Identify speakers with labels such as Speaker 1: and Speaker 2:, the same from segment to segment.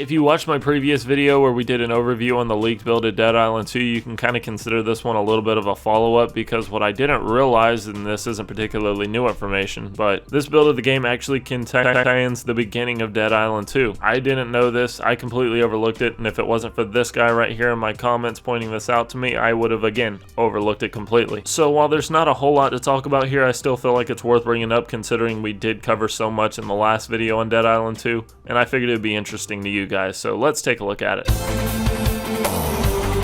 Speaker 1: If you watched my previous video where we did an overview on the leaked build of Dead Island 2, you can kind of consider this one a little bit of a follow-up, because what I didn't realize, and this isn't particularly new information, but this build of the game actually contains the beginning of Dead Island 2. I didn't know this, I completely overlooked it, and if it wasn't for this guy right here in my comments pointing this out to me, I would have again overlooked it completely. So while there's not a whole lot to talk about here, I still feel like it's worth bringing up considering we did cover so much in the last video on Dead Island 2, and I figured it would be interesting to you guys, so let's take a look at it.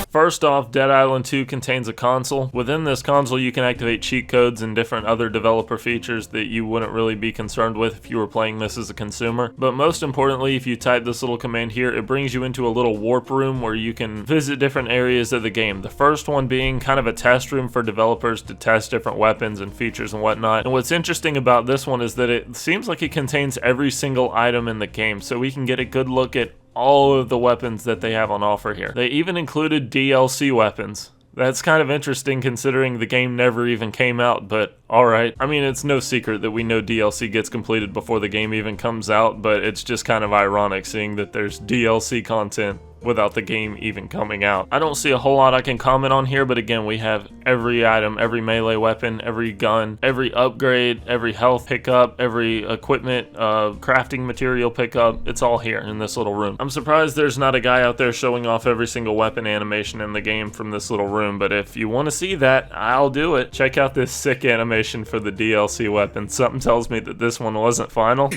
Speaker 1: First off, Dead Island 2 contains a console. Within this console, you can activate cheat codes and different other developer features that you wouldn't really be concerned with if you were playing this as a consumer. But most importantly, if you type this little command here, it brings you into a little warp room where you can visit different areas of the game. The first one being kind of a test room for developers to test different weapons and features and whatnot. And what's interesting about this one is that it seems like it contains every single item in the game, so we can get a good look at all of the weapons that they have on offer here. They even included DLC weapons. That's kind of interesting considering the game never even came out, but alright. I mean, it's no secret that we know DLC gets completed before the game even comes out, but it's just kind of ironic seeing that there's DLC content without the game even coming out. I don't see a whole lot I can comment on here, but again, we have every item, every melee weapon, every gun, every upgrade, every health pickup, every equipment, crafting material pickup. It's all here in this little room. I'm surprised there's not a guy out there showing off every single weapon animation in the game from this little room, but if you want to see that, I'll do it. Check out this sick animation for the DLC weapon. Something tells me that this one wasn't final.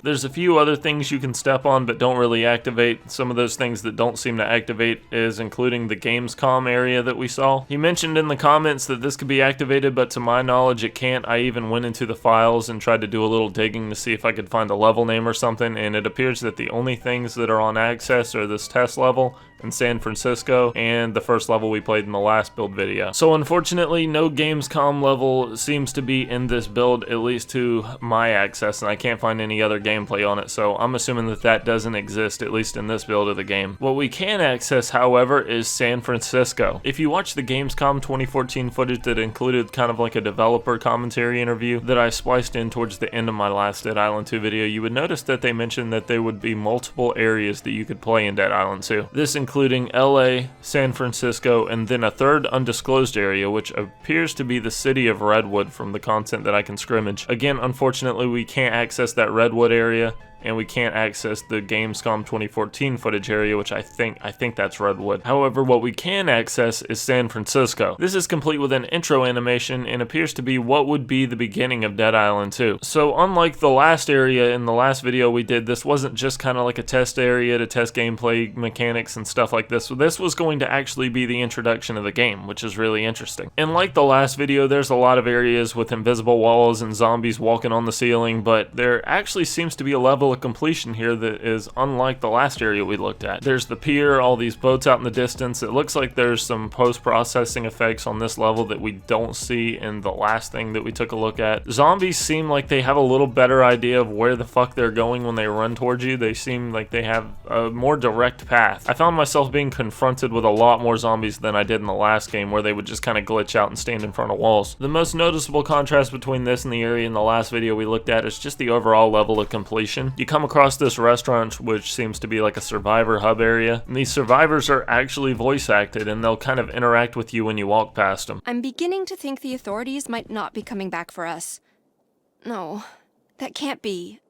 Speaker 1: There's a few other things you can step on but don't really activate. Some of those things that don't seem to activate is including the Gamescom area that we saw. He mentioned in the comments that this could be activated, but to my knowledge it can't. I even went into the files and tried to do a little digging to see if I could find a level name or something, and it appears that the only things that are on access are this test level in San Francisco and the first level we played in the last build video. So unfortunately, no Gamescom level seems to be in this build, at least to my access, and I can't find any other gameplay on it, so I'm assuming that that doesn't exist, at least in this build of the game. What we can access, however, is San Francisco. If you watch the Gamescom 2014 footage that included kind of like a developer commentary interview that I spliced in towards the end of my last Dead Island 2 video, you would notice that they mentioned that there would be multiple areas that you could play in Dead Island 2. This including LA, San Francisco, and then a third undisclosed area, which appears to be the city of Redwood from the content that I can scrimmage. Again, unfortunately, we can't access that Redwood area, and we can't access the Gamescom 2014 footage area, which I think that's Redwood. However, what we can access is San Francisco. This is complete with an intro animation and appears to be what would be the beginning of Dead Island 2. So unlike the last area in the last video we did, this wasn't just kind of like a test area to test gameplay mechanics and stuff like this. So this was going to actually be the introduction of the game, which is really interesting. And like the last video, there's a lot of areas with invisible walls and zombies walking on the ceiling, but there actually seems to be a level of completion here that is unlike the last area we looked at. There's the pier, all these boats out in the distance. It looks like there's some post-processing effects on this level that we don't see in the last thing that we took a look at. Zombies seem like they have a little better idea of where the fuck they're going when they run towards you. They seem like they have a more direct path. I found myself being confronted with a lot more zombies than I did in the last game, where they would just kind of glitch out and stand in front of walls. The most noticeable contrast between this and the area in the last video we looked at is just the overall level of completion. You come across this restaurant, which seems to be like a survivor hub area, and these survivors are actually voice acted, and they'll kind of interact with you when you walk past them.
Speaker 2: I'm beginning to think the authorities might not be coming back for us. No, that can't be.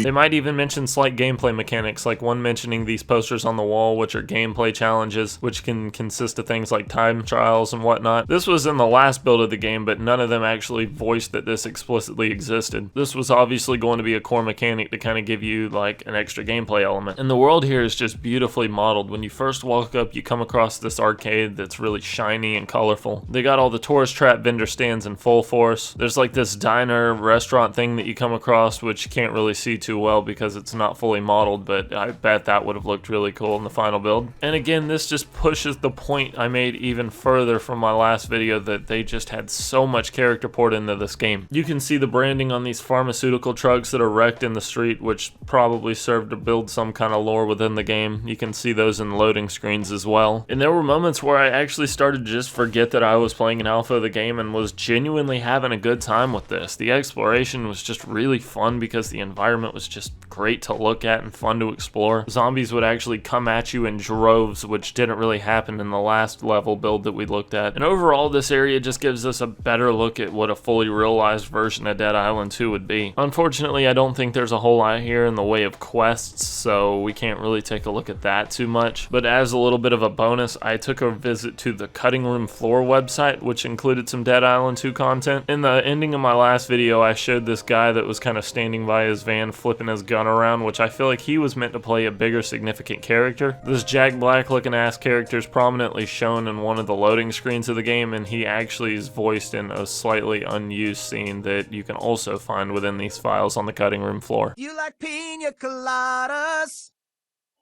Speaker 1: They might even mention slight gameplay mechanics, like one mentioning these posters on the wall, which are gameplay challenges, which can consist of things like time trials and whatnot. This was in the last build of the game, but none of them actually voiced that this explicitly existed. This was obviously going to be a core mechanic to kind of give you like an extra gameplay element. And the world here is just beautifully modeled. When you first walk up, you come across this arcade that's really shiny and colorful. They got all the tourist trap vendor stands in full force. There's like this diner restaurant thing that you come across, which you can't really see too well because it's not fully modeled, but I bet that would have looked really cool in the final build. And again, this just pushes the point I made even further from my last video, that they just had so much character poured into this game. You can see the branding on these pharmaceutical trucks that are wrecked in the street, which probably served to build some kind of lore within the game. You can see those in loading screens as well. And there were moments where I actually started to just forget that I was playing an alpha of the game and was genuinely having a good time with this. The exploration was just really fun because the environment was just great to look at and fun to explore. Zombies would actually come at you in droves, which didn't really happen in the last level build that we looked at. And overall, this area just gives us a better look at what a fully realized version of Dead Island 2 would be. Unfortunately, I don't think there's a whole lot here in the way of quests, so we can't really take a look at that too much. But as a little bit of a bonus, I took a visit to the Cutting Room Floor website, which included some Dead Island 2 content. In the ending of my last video, I showed this guy that was kind of standing by his van flipping his gun around, which I feel like he was meant to play a bigger significant character. This Jack Black looking ass character is prominently shown in one of the loading screens of the game, and he actually is voiced in a slightly unused scene that you can also find within these files on the Cutting Room Floor.
Speaker 3: You like pina coladas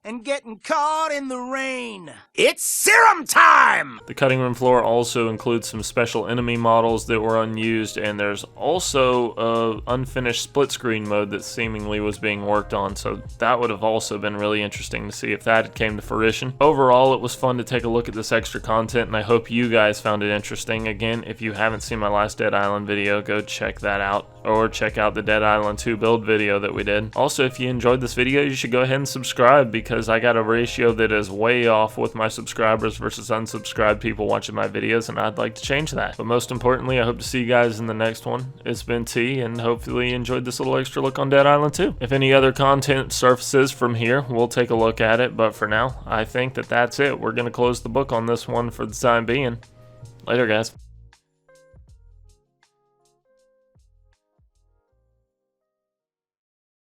Speaker 3: and getting caught in the rain. It's serum time!
Speaker 1: The Cutting Room Floor also includes some special enemy models that were unused, and there's also a unfinished split screen mode that seemingly was being worked on, so that would have also been really interesting to see if that came to fruition. Overall, it was fun to take a look at this extra content, and I hope you guys found it interesting. Again, if you haven't seen my last Dead Island video, go check that out, or check out the Dead Island 2 build video that we did. Also, if you enjoyed this video, you should go ahead and subscribe, because I got a ratio that is way off with my subscribers versus unsubscribed people watching my videos, and I'd like to change that. But most importantly, I hope to see you guys in the next one. It's been T, and hopefully you enjoyed this little extra look on Dead Island 2. If any other content surfaces from here, we'll take a look at it, but for now, I think that that's it. We're going to close the book on this one for the time being. Later, guys.